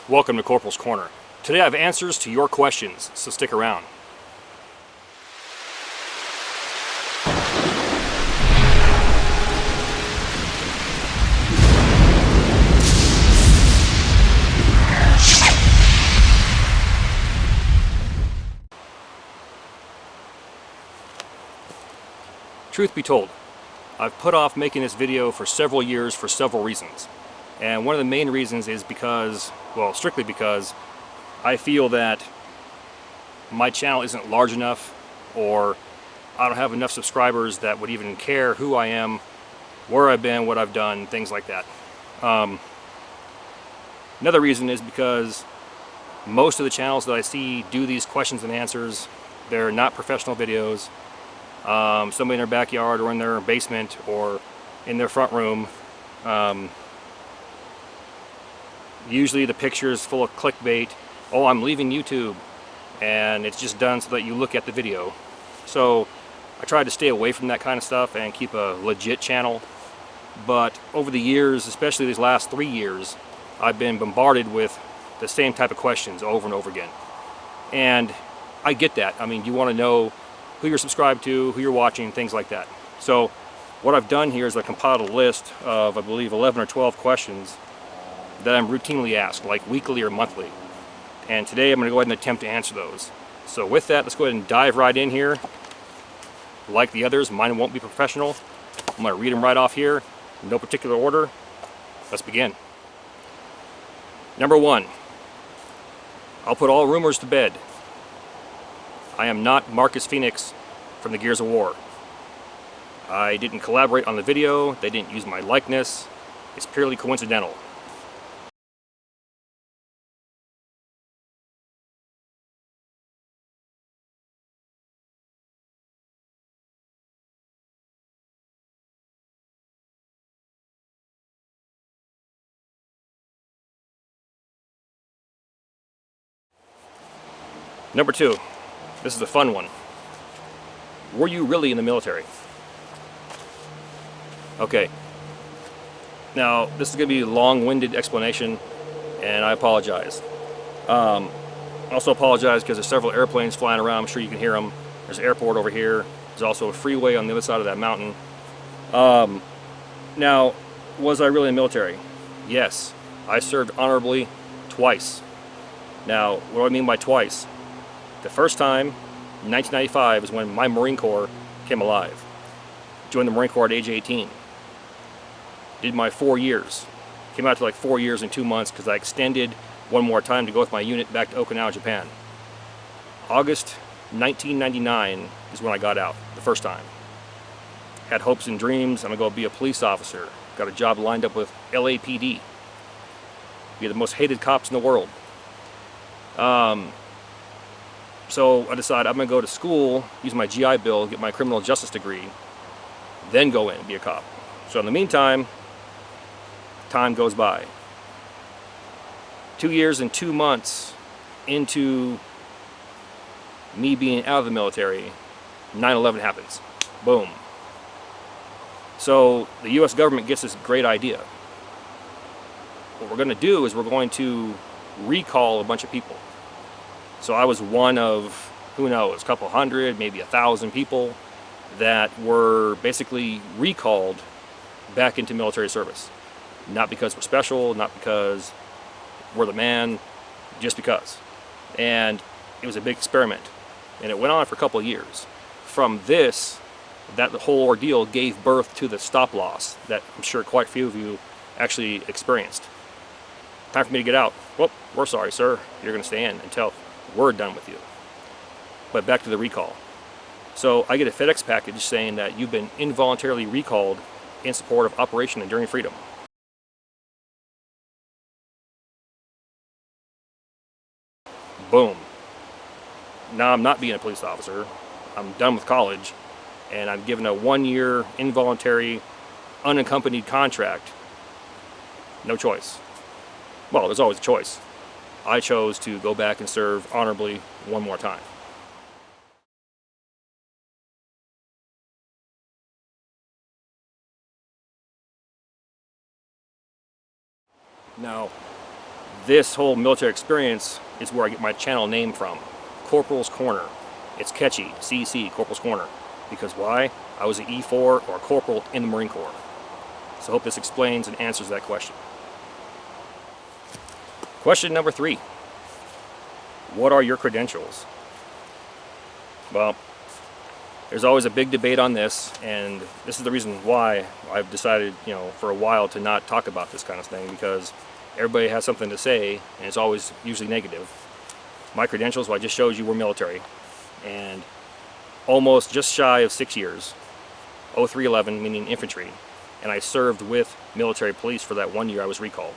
Welcome to Corporal's Corner. Today I have answers to your questions, so stick around. Truth be told, I've put off making this video for several years for several reasons. And one of the main reasons is because, well, strictly because I feel that my channel isn't large enough, or I don't have enough subscribers that would even care who I am, where I've been, what I've done, things like that. Another reason is because most of the channels that I see do these questions and answers, they're not professional videos. Somebody in their backyard or in their basement or in their front room. Usually the picture is full of clickbait. Oh, I'm leaving YouTube, and it's just done so that you look at the video. So I tried to stay away from that kind of stuff and keep a legit channel. But over the years, especially these last 3 years, I've been bombarded with the same type of questions over and over again. And I get that. I mean, you want to know who you're subscribed to, who you're watching, things like that. So what I've done here is I compiled a list of, I believe, 11 or 12 questions that I'm routinely asked, like weekly or monthly. And today I'm going to go ahead and attempt to answer those. So with that, let's go ahead and dive right in here. Like the others, mine won't be professional. I'm going to read them right off here, in no particular order. Let's begin. Number 1. I'll put all rumors to bed. I am not Marcus Phoenix from the Gears of War. I didn't collaborate on the video, they didn't use my likeness. It's purely coincidental. Number 2. This is a fun one. Were you really in the military? Okay. Now, this is going to be a long-winded explanation, and I apologize. I also apologize because there's several airplanes flying around. I'm sure you can hear them. There's an airport over here. There's also a freeway on the other side of that mountain. Now, was I really in the military? Yes. I served honorably twice. Now, what do I mean by twice? The first time, in 1995, is when my Marine Corps came alive. Joined the Marine Corps at age 18. Did my 4 years. Came out to like 4 years and 2 months because I extended one more time to go with my unit back to Okinawa, Japan. August 1999 is when I got out, the first time. Had hopes and dreams, I'm gonna go be a police officer. Got a job lined up with LAPD. Be the most hated cops in the world. So I decided I'm going to go to school, use my GI Bill, get my criminal justice degree, then go in and be a cop. So in the meantime, time goes by. 2 years and 2 months into me being out of the military, 9/11 happens. Boom. So the US government gets this great idea. What we're going to do is we're going to recall a bunch of people. So I was one of, who knows, a couple hundred, maybe 1,000 people that were basically recalled back into military service. Not because we're special, not because we're the man, just because. And it was a big experiment. And it went on for a couple of years. From this, that whole ordeal gave birth to the stop loss that I'm sure quite a few of you actually experienced. Time for me to get out. Well, we're sorry, sir. You're going to stay in until we're done with you. But back to the recall. So I get a FedEx package saying that you've been involuntarily recalled in support of Operation Enduring Freedom. Boom. Now I'm not being a police officer. I'm done with college, and I'm given a 1-year involuntary unaccompanied contract. No choice. Well, there's always a choice. I chose to go back and serve honorably one more time. Now, this whole military experience is where I get my channel name from. Corporal's Corner. It's catchy. CC, Corporal's Corner. Because why? I was an E4 or a corporal in the Marine Corps. So I hope this explains and answers that question. Question number 3. What are your credentials? Well, there's always a big debate on this, and this is the reason why I've decided, for a while to not talk about this kind of thing, because everybody has something to say, and it's always usually negative. My credentials, well, I just showed you, were military, and almost just shy of 6 years, 0311, meaning infantry, and I served with military police for that 1 year I was recalled.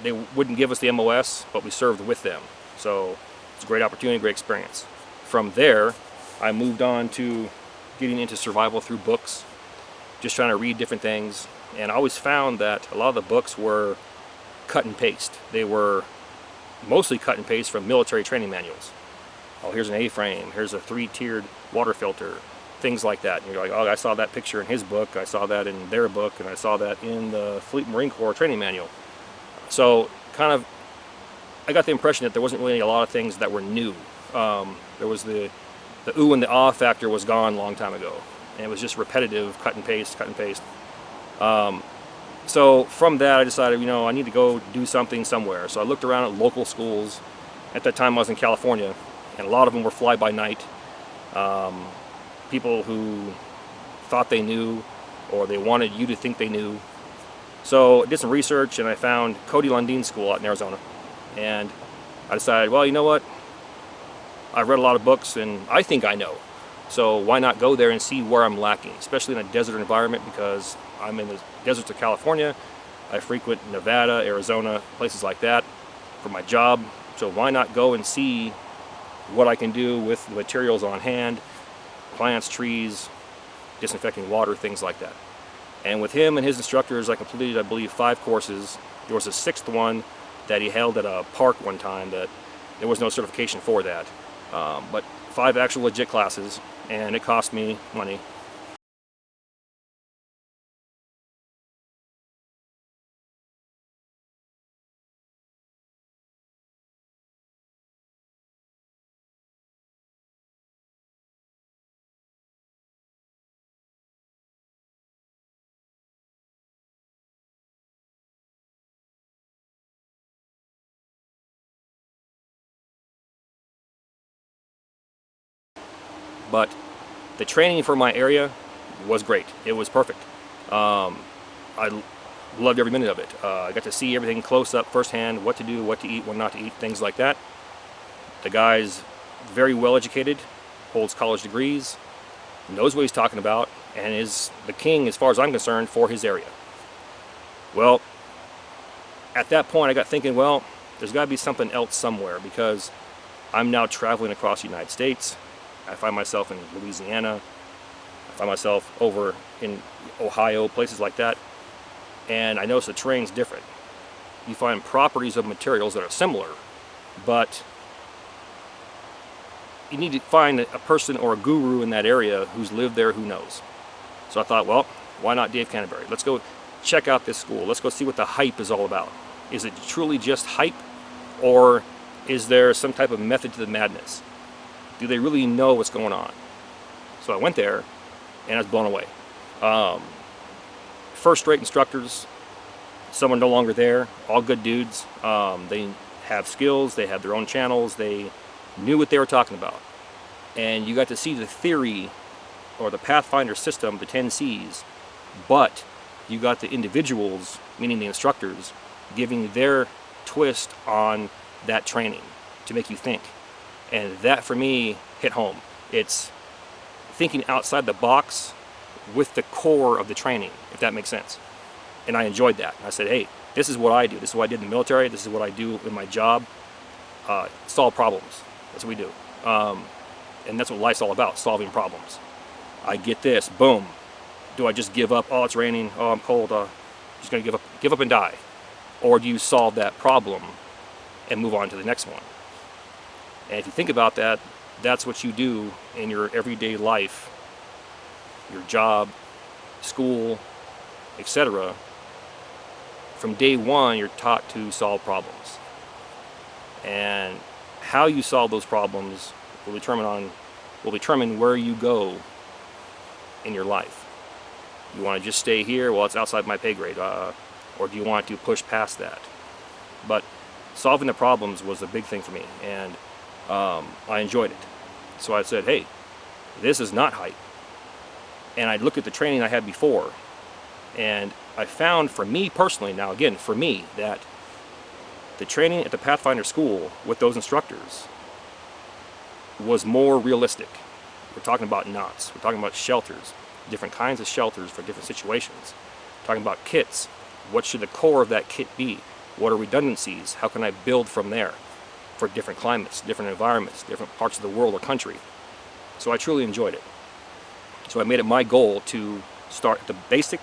They wouldn't give us the MOS, but we served with them, so it's a great opportunity, great experience. From there, I moved on to getting into survival through books, just trying to read different things, and I always found that a lot of the books were cut and paste. They were mostly cut and paste from military training manuals. Oh, here's an A-frame, here's a 3-tiered water filter, things like that. And you're like, oh, I saw that picture in his book, I saw that in their book, and I saw that in the Fleet Marine Corps training manual. So I got the impression that there wasn't really a lot of things that were new. There was the ooh and the ah factor was gone a long time ago, and it was just repetitive, cut and paste, cut and paste. So from that I decided, I need to go do something somewhere. So I looked around at local schools. At that time I was in California, and a lot of them were fly-by-night. People who thought they knew, or they wanted you to think they knew. So I did some research, and I found Cody Lundeen School out in Arizona. And I decided, well, you know what? I've read a lot of books, and I think I know. So why not go there and see where I'm lacking, especially in a desert environment, because I'm in the deserts of California. I frequent Nevada, Arizona, places like that for my job. So why not go and see what I can do with the materials on hand, plants, trees, disinfecting water, things like that. And with him and his instructors, I completed, I believe, 5 courses. There was a 6th one that he held at a park one time that there was no certification for that. But 5 actual legit classes, and it cost me money. But the training for my area was great. It was perfect. I loved every minute of it. I got to see everything close up firsthand, what to do, what to eat, what not to eat, things like that. The guy's very well educated, holds college degrees, knows what he's talking about, and is the king, as far as I'm concerned, for his area. Well, at that point I got thinking, well, there's got to be something else somewhere, because I'm now traveling across the United States. I find myself in Louisiana, I find myself over in Ohio, places like that, and I notice the terrain's different. You find properties of materials that are similar, but you need to find a person or a guru in that area who's lived there, who knows. So I thought, well, why not Dave Canterbury? Let's go check out this school. Let's go see what the hype is all about. Is it truly just hype, or is there some type of method to the madness? Do they really know what's going on? So I went there, and I was blown away. First-rate instructors. Some are no longer there. All good dudes. They have skills. They have their own channels. They knew what they were talking about. And you got to see the theory, or the Pathfinder system, the 10 C's. But you got the individuals, meaning the instructors, giving their twist on that training to make you think. And that, for me, hit home. It's thinking outside the box with the core of the training, if that makes sense. And I enjoyed that. I said, hey, this is what I do. This is what I did in the military. This is what I do in my job. Solve problems. That's what we do. And that's what life's all about, solving problems. I get this, boom. Do I just give up? Oh, it's raining. Oh, I'm cold. Just going to give up and die. Or do you solve that problem and move on to the next one? And if you think about that, that's what you do in your everyday life, your job, school, etc. from day one, you're taught to solve problems. And how you solve those problems will determine where you go in your life. You want to just stay here? Well, it's outside my pay grade. Or do you want to push past that? But solving the problems was a big thing for me, and I enjoyed it. So I said, hey, this is not hype. And I'd look at the training I had before, and I found, for me personally, now again, for me, that the training at the Pathfinder school with those instructors was more realistic. We're talking about knots, we're talking about shelters, different kinds of shelters for different situations. We're talking about kits. What should the core of that kit be? What are redundancies? How can I build from there for different climates, different environments, different parts of the world or country? So I truly enjoyed it. So I made it my goal to start at the basic,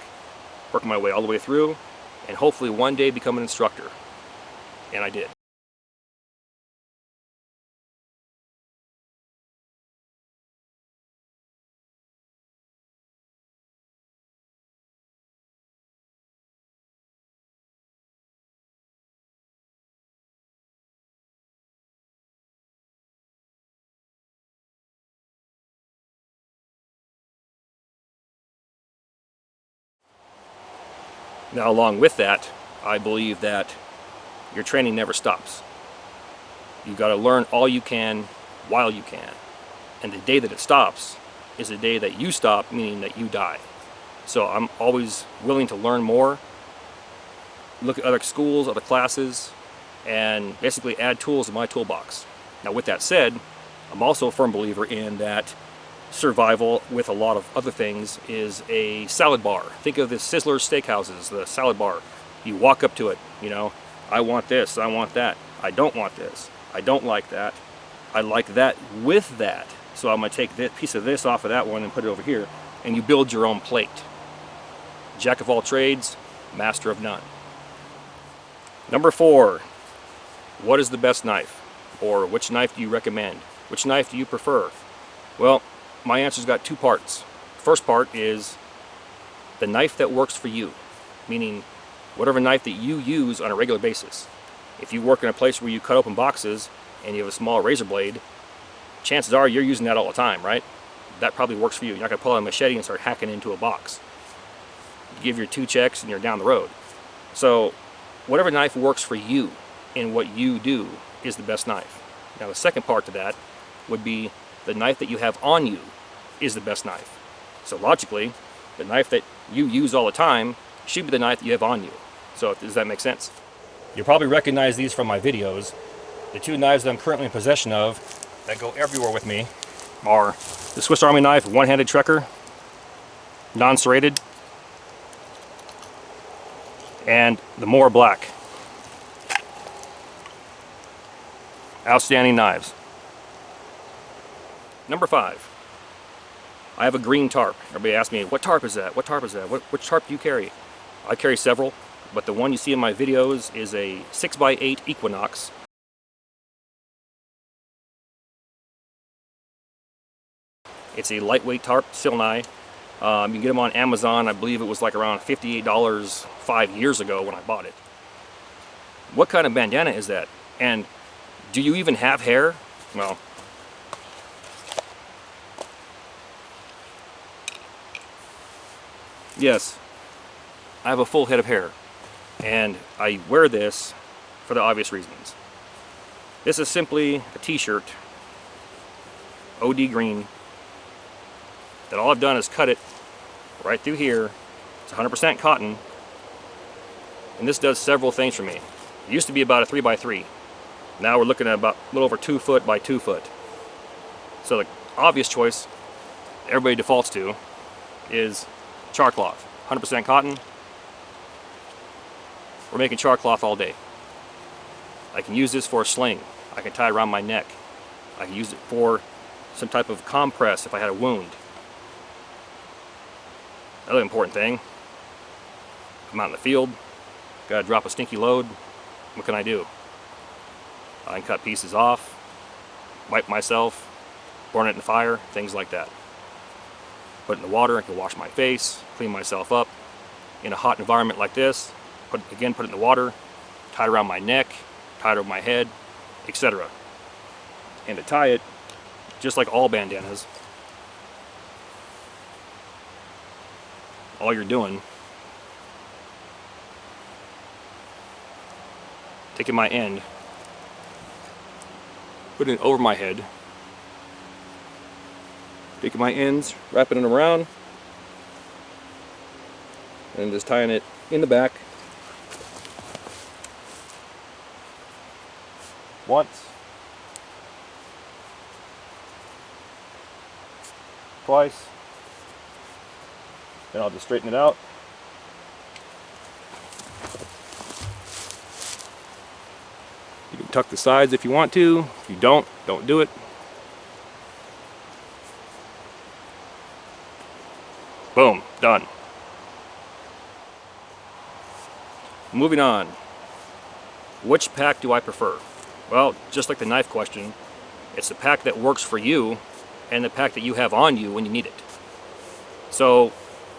work my way all the way through, and hopefully one day become an instructor. And I did. Now, along with that, I believe that your training never stops. You've got to learn all you can while you can. And the day that it stops is the day that you stop, meaning that you die. So I'm always willing to learn more, look at other schools, other classes, and basically add tools to my toolbox. Now, with that said, I'm also a firm believer in that survival, with a lot of other things, is a salad bar. Think of the Sizzler steakhouses, the salad bar. You walk up to it, you know, I want this, I want that, I don't want this, I don't like that, I like that with that. So I'm going to take this piece of this off of that one and put it over here, and you build your own plate. Jack of all trades, master of none. Number 4, what is the best knife? Or which knife do you recommend? Which knife do you prefer? Well, my answer's got 2 parts. First part is the knife that works for you, meaning whatever knife that you use on a regular basis. If you work in a place where you cut open boxes and you have a small razor blade, chances are you're using that all the time, right? That probably works for you. You're not going to pull out a machete and start hacking into a box. You give your 2 checks and you're down the road. So whatever knife works for you in what you do is the best knife. Now, the second part to that would be the knife that you have on you is the best knife. So logically, the knife that you use all the time should be the knife that you have on you. So does that make sense? You'll probably recognize these from my videos. The 2 knives that I'm currently in possession of that go everywhere with me are the Swiss Army knife one-handed trekker, non-serrated, and the Moore Black. Outstanding knives. Number 5, I have a green tarp. Everybody asks me, what tarp is that? What tarp is that? Which tarp do you carry? I carry several, but the one you see in my videos is a 6x8 Equinox. It's a lightweight tarp, Silnai. You can get them on Amazon. I believe it was like around $58 5 years ago when I bought it. What kind of bandana is that? And do you even have hair? Well, yes, I have a full head of hair, and I wear this for the obvious reasons. This is simply a t-shirt, OD green, that all I've done is cut it right through here. It's 100% cotton, and this does several things for me. It used to be about a 3x3. Now we're looking at about a little over 2 foot by 2 foot. So the obvious choice everybody defaults to is char cloth. 100% cotton. We're making char cloth all day. I can use this for a sling. I can tie it around my neck. I can use it for some type of compress if I had a wound. Another important thing, I'm out in the field, gotta drop a stinky load. What can I do? I can cut pieces off, wipe myself, burn it in the fire, things like that. Put it in the water, I can wash my face, clean myself up. In a hot environment like this, put put it in the water, tie it around my neck, tie it over my head, etc. And to tie it, just like all bandanas, all you're doing, taking my end, putting it over my head, taking my ends, wrapping it around, and just tying it in the back. Once, twice, then I'll just straighten it out. You can tuck the sides if you want to. If you don't do it. Boom, done. Moving on. Which pack do I prefer? Well, just like the knife question, it's the pack that works for you and the pack that you have on you when you need it. So,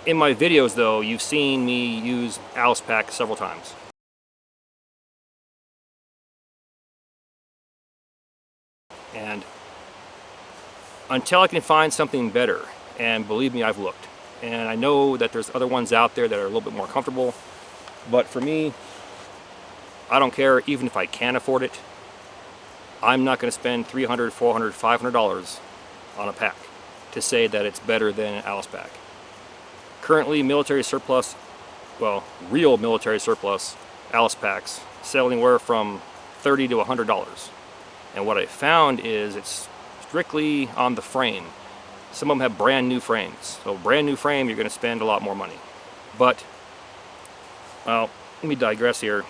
in my videos though, you've seen me use Alice Pack several times. And until I can find something better, and believe me, I've looked. And I know that there's other ones out there that are a little bit more comfortable, but for me, I don't care. Even if I can afford it, I'm not going to spend $300, $400, $500 on a pack to say that it's better than an Alice Pack. Currently, military surplus, well, real military surplus Alice Packs sell anywhere from $30 to $100. And what I found is it's strictly on the frame. Some of them have brand new frames. So brand new frame, you're going to spend a lot more money. But, well, let me digress here.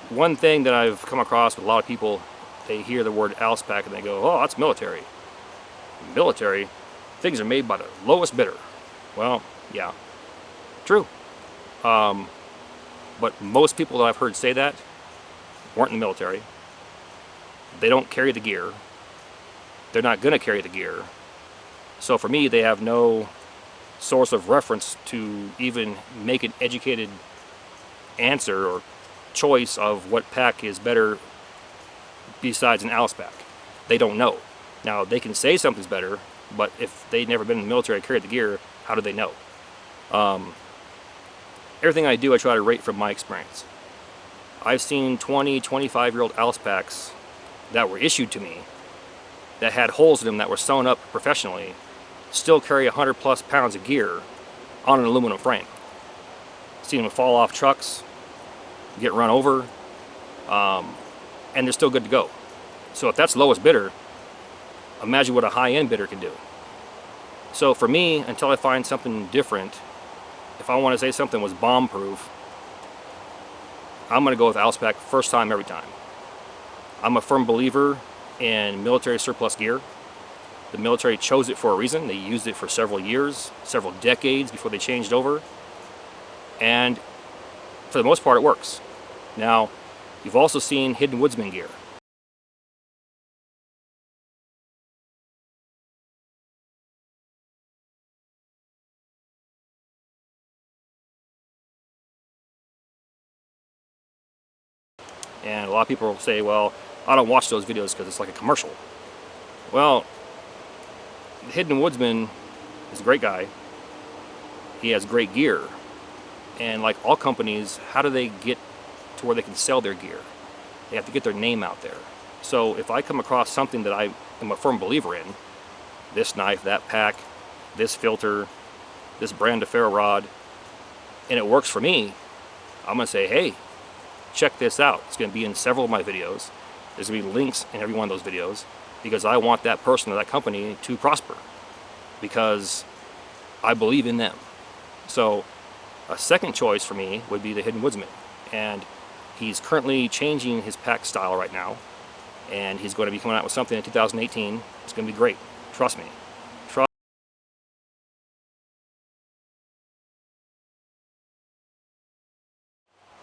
One thing that I've come across with a lot of people, they hear the word Alice Pack and they go, oh, that's military. Military? Things are made by the lowest bidder. Well, yeah, true. But most people that I've heard say that weren't in the military. They don't carry the gear. They're not going to carry the gear. So for me, they have no source of reference to even make an educated answer or choice of what pack is better besides an Alice Pack. They don't know. Now, they can say something's better, but if they've never been in the military or carried the gear, how do they know? Everything I do, I try to rate from my experience. I've seen 20, 25-year-old Alice Packs that were issued to me that had holes in them that were sewn up professionally still carry 100 plus pounds of gear on an aluminum frame. Seen them fall off trucks, get run over, and they're still good to go. So if that's lowest bidder, imagine what a high-end bidder can do. So for me, until I find something different, if I want to say something was bomb-proof, I'm going to go with Alice Pack first time, every time. I'm a firm believer in military surplus gear. The military chose it for a reason. They used it for several years, several decades before they changed over. And for the most part, it works. Now, you've also seen Hidden Woodsman gear. And a lot of people will say, well, I don't watch those videos because it's like a commercial. Well, the Hidden Woodsman is a great guy. He has great gear. And like all companies, how do they get to where they can sell their gear? They have to get their name out there. So if I come across something that I am a firm believer in, this knife, that pack, this filter, this brand of ferro rod, and it works for me, I'm going to say, hey, check this out. It's going to be in several of my videos. There's going to be links in every one of those videos because I want that person or that company to prosper because I believe in them. So a second choice for me would be the Hidden Woodsman, and he's currently changing his pack style right now, and he's going to be coming out with something in 2018. It's going to be great. Trust me.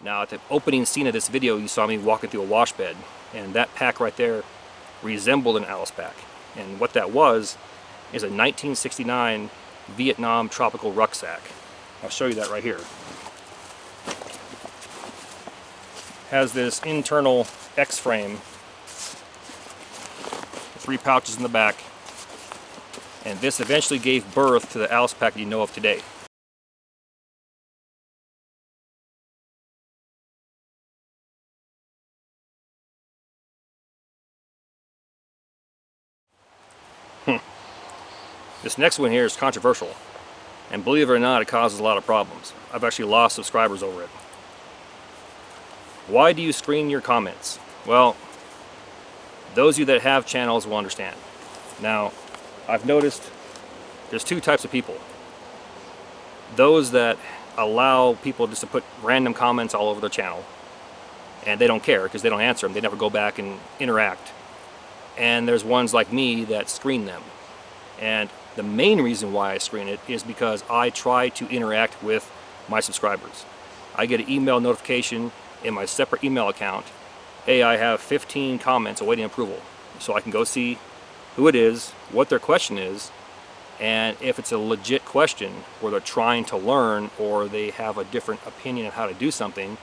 Now, at the opening scene of this video, you saw me walking through a wash bed, and that pack right there resembled an Alice Pack. And what that was is a 1969 Vietnam tropical rucksack. I'll show you that right here. has this internal X-frame, 3 pouches in the back, and this eventually gave birth to the Alice Pack you know of today. This next one here is controversial, and believe it or not, it causes a lot of problems. I've actually lost subscribers over it. Why do you screen your comments? Well, those of you that have channels will understand. Now, I've noticed there's 2 types of people. Those that allow people just to put random comments all over their channel, and they don't care because they don't answer them. They never go back and interact. And there's ones like me that screen them. And the main reason why I screen it is because I try to interact with my subscribers. I get an email notification in my separate email account. Hey, I have 15 comments awaiting approval. So I can go see who it is, what their question is, and if it's a legit question where they're trying to learn or they have a different opinion on how to do something,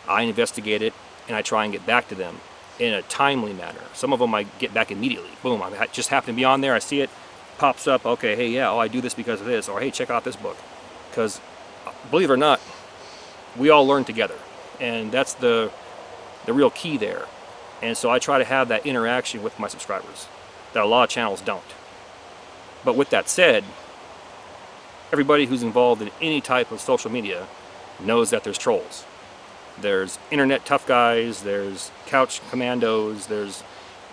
I investigate it and I try and get back to them in a timely manner. Some of them I get back immediately. Boom, I just happen to be on there, I see it, pops up, okay, hey, yeah, oh, I do this because of this, or hey, check out this book. Because, believe it or not, we all learn together, and that's the real key there. And so I try to have that interaction with my subscribers that a lot of channels don't. But with that said, everybody who's involved in any type of social media knows that there's trolls. There's internet tough guys, there's couch commandos,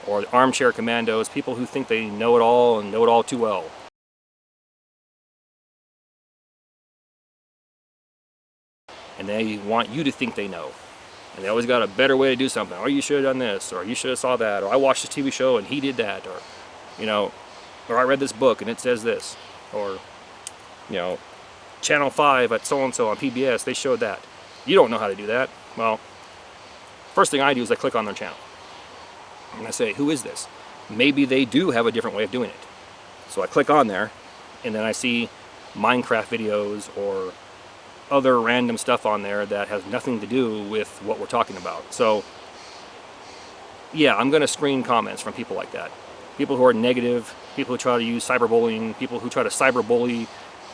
or armchair commandos, people who think they know it all and know it all too well. And they want you to think they know. And they always got a better way to do something. Or you should have done this, or you should have saw that, or I watched this TV show and he did that, or, you know, or I read this book and it says this, or, you know, Channel 5 at so-and-so on PBS, they showed that. You don't know how to do that. Well, first thing I do is I click on their channel. And I say, who is this? Maybe they do have a different way of doing it. So I click on there, and then I see Minecraft videos or other random stuff on there that has nothing to do with what we're talking about. So, yeah, I'm going to screen comments from people like that. People who are negative, people who try to use cyberbullying, people who try to cyberbully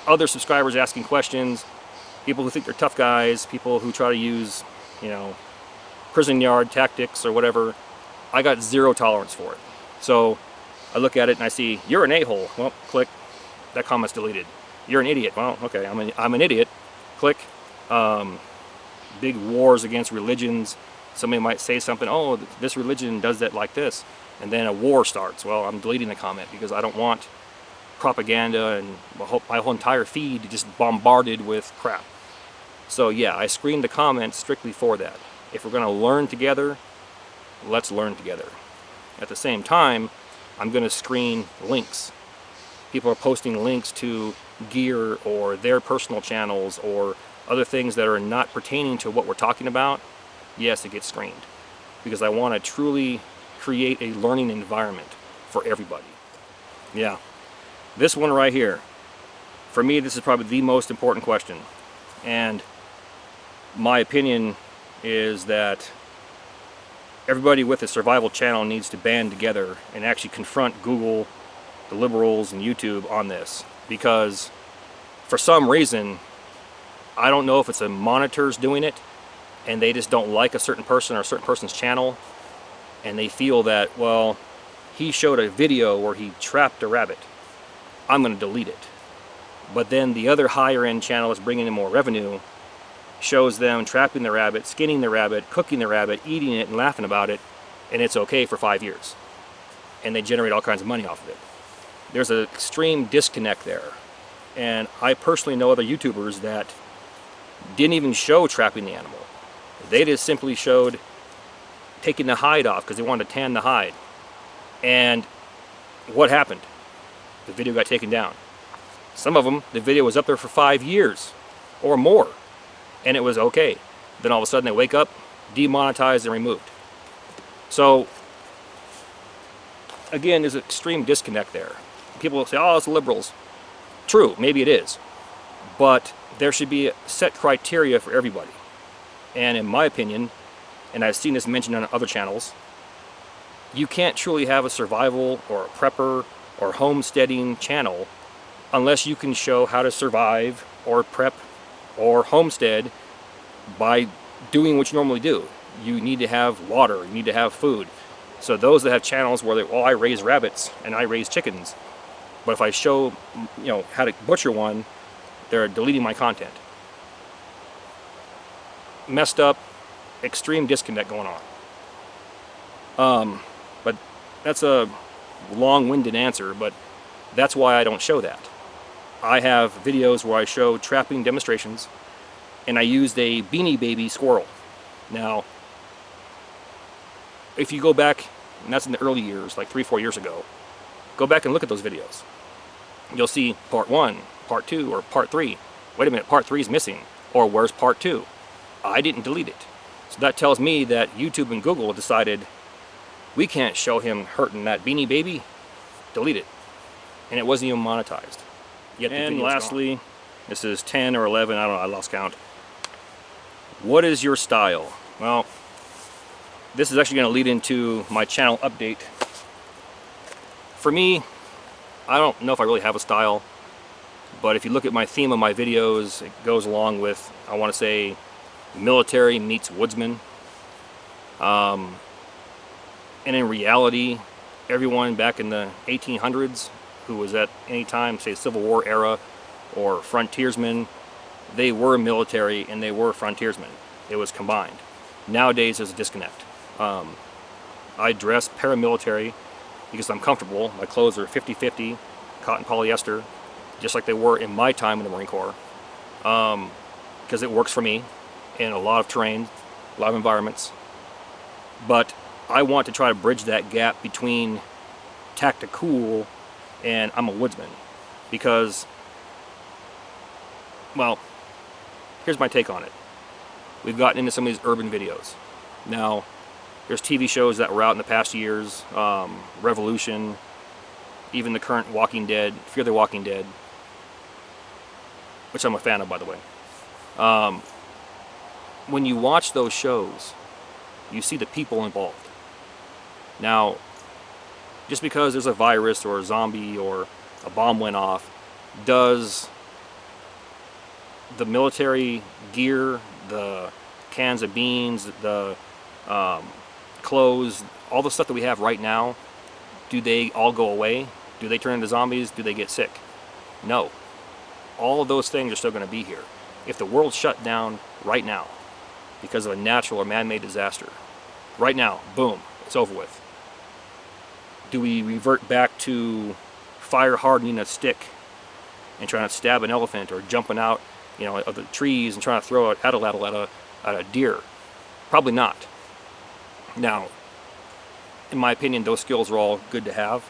other subscribers asking questions, people who think they're tough guys, people who try to use, you know, prison yard tactics or whatever. I got zero tolerance for it. So I look at it and I see, you're an a-hole. Well, click. That comment's deleted. You're an idiot. Well, okay, I'm an idiot. Click. Big wars against religions. Somebody might say something, oh, this religion does that like this. And then a war starts. Well, I'm deleting the comment because I don't want propaganda and my whole entire feed just bombarded with crap. So yeah, I screen the comments strictly for that. If we're going to learn together, let's learn together. At the same time, I'm going to screen links. People are posting links to gear or their personal channels or other things that are not pertaining to what we're talking about. Yes, it gets screened because I want to truly create a learning environment for everybody. Yeah, this one right here, for me, this is probably the most important question. And my opinion is that everybody with a survival channel needs to band together and actually confront Google, the liberals, and YouTube on this. Because for some reason, I don't know if it's the monitors doing it and they just don't like a certain person or a certain person's channel, and they feel that, well, he showed a video where he trapped a rabbit, I'm going to delete it. But then the other higher end channel is bringing in more revenue, shows them trapping the rabbit, skinning the rabbit, cooking the rabbit, eating it and laughing about it, and it's okay for 5 years. And they generate all kinds of money off of it. There's an extreme disconnect there. And I personally know other YouTubers that didn't even show trapping the animal. They just simply showed taking the hide off because they wanted to tan the hide. And what happened? The video got taken down. Some of them, the video was up there for 5 years or more, and it was okay. Then all of a sudden they wake up, demonetized and removed. So again, there's an extreme disconnect there. People will say, oh, it's liberals. True, maybe it is. But there should be a set criteria for everybody. And in my opinion, and I've seen this mentioned on other channels, you can't truly have a survival or a prepper or homesteading channel unless you can show how to survive or prep or homestead by doing what you normally do. You need to have water, you need to have food. So those that have channels where well, I raise rabbits and I raise chickens, but if I show how to butcher one, they're deleting my content. Messed up, extreme disconnect going on. But that's a long-winded answer, but that's why I don't show that. I have videos where I show trapping demonstrations, and I used a Beanie Baby squirrel. Now, if you go back, and that's in the early years, like 3-4 years ago, go back and look at those videos. You'll see part 1, part 2, or part 3. Wait a minute, part 3 is missing, or where's part 2? I didn't delete it. So that tells me that YouTube and Google decided we can't show him hurting that Beanie Baby. Delete it. And it wasn't even monetized. Yet and lastly, this is 10 or 11, I don't know, I lost count. What is your style? Well, this is actually going to lead into my channel update. For me, I don't know if I really have a style, but if you look at my theme of my videos, it goes along with, I want to say, military meets woodsman. And in reality, everyone back in the 1800s who was at any time, say, Civil War era or frontiersmen, they were military and they were frontiersmen. It was combined. Nowadays, there's a disconnect. I dress paramilitary because I'm comfortable. My clothes are 50-50, cotton polyester, just like they were in my time in the Marine Corps, because it works for me in a lot of terrain, a lot of environments. But I want to try to bridge that gap between tactical and I'm a woodsman, because, well, here's my take on it. We've gotten into some of these urban videos. Now, there's TV shows that were out in the past years, Revolution, even the current Walking Dead, Fear the Walking Dead, which I'm a fan of, by the way. When you watch those shows, you see the people involved. Now, just because there's a virus or a zombie or a bomb went off, does the military gear, the cans of beans, the clothes, all the stuff that we have right now, do they all go away? Do they turn into zombies? Do they get sick? No. All of those things are still going to be here. If the world shut down right now because of a natural or man-made disaster, right now, boom, it's over with. Do we revert back to fire hardening a stick and trying to stab an elephant, or jumping out, of the trees and trying to throw an atlatl at a deer? Probably not. Now, in my opinion, those skills are all good to have,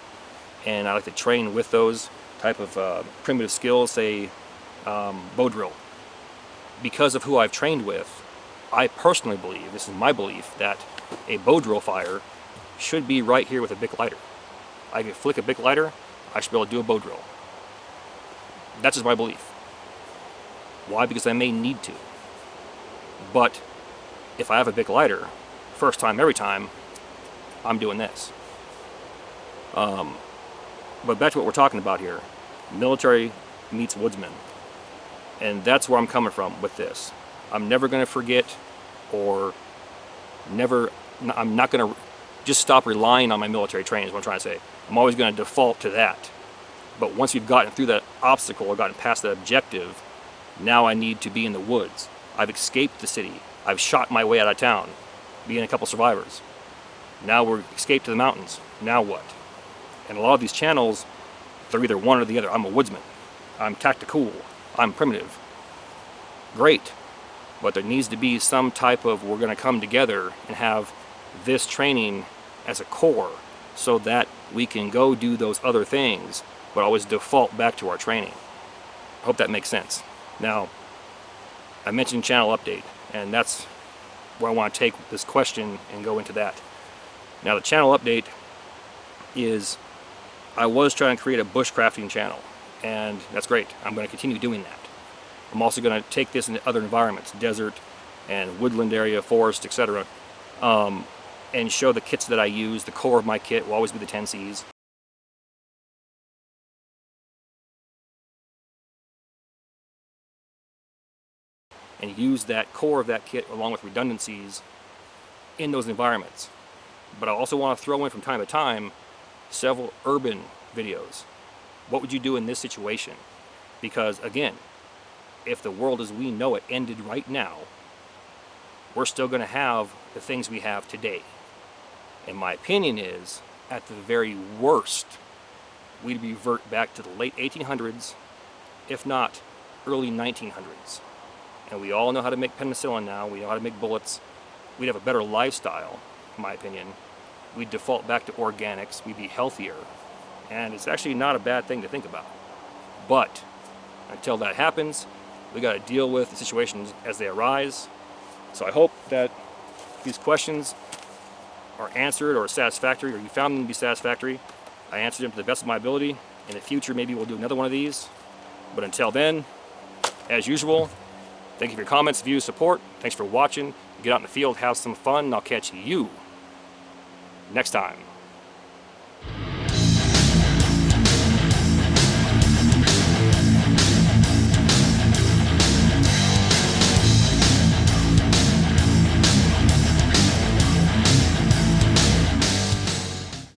and I like to train with those type of primitive skills, say bow drill. Because of who I've trained with, I personally believe, this is my belief, that a bow drill fire should be right here with a Bic lighter. I could flick a Bic lighter, I should be able to do a bow drill. That's just my belief. Why? Because I may need to. But if I have a Bic lighter, first time, every time, I'm doing this. But back to what we're talking about here. Military meets woodsman. And that's where I'm coming from with this. I'm never going to forget, or I'm not going to just stop relying on my military training, is what I'm trying to say. I'm always going to default to that. But once we've gotten through that obstacle or gotten past that objective, now I need to be in the woods. I've escaped the city. I've shot my way out of town, being a couple survivors. Now we're escaped to the mountains. Now what? And a lot of these channels, they're either one or the other. I'm a woodsman. I'm tactical. I'm primitive. Great. But there needs to be some type of, we're going to come together and have this training as a core so that we can go do those other things, but always default back to our training. I hope that makes sense. Now, I mentioned channel update, and that's where I want to take this question and go into that. Now, the channel update is, I was trying to create a bushcrafting channel, and that's great. I'm going to continue doing that. I'm also going to take this into other environments, desert and woodland area, forest, etc. and show the kits that I use. The core of my kit will always be the 10Cs. And use that core of that kit along with redundancies in those environments. But I also want to throw in from time to time several urban videos. What would you do in this situation? Because again, if the world as we know it ended right now, we're still going to have the things we have today. And my opinion is, at the very worst, we'd revert back to the late 1800s, if not early 1900s. And we all know how to make penicillin now, we know how to make bullets. We'd have a better lifestyle, in my opinion. We'd default back to organics, we'd be healthier. And it's actually not a bad thing to think about. But until that happens, we got to deal with the situations as they arise. So I hope that these questions are answered or satisfactory, or you found them to be satisfactory. I answered them to the best of my ability. In the future, maybe we'll do another one of these. But until then, as usual, thank you for your comments, views, support. Thanks for watching. Get out in the field, have some fun, and I'll catch you next time.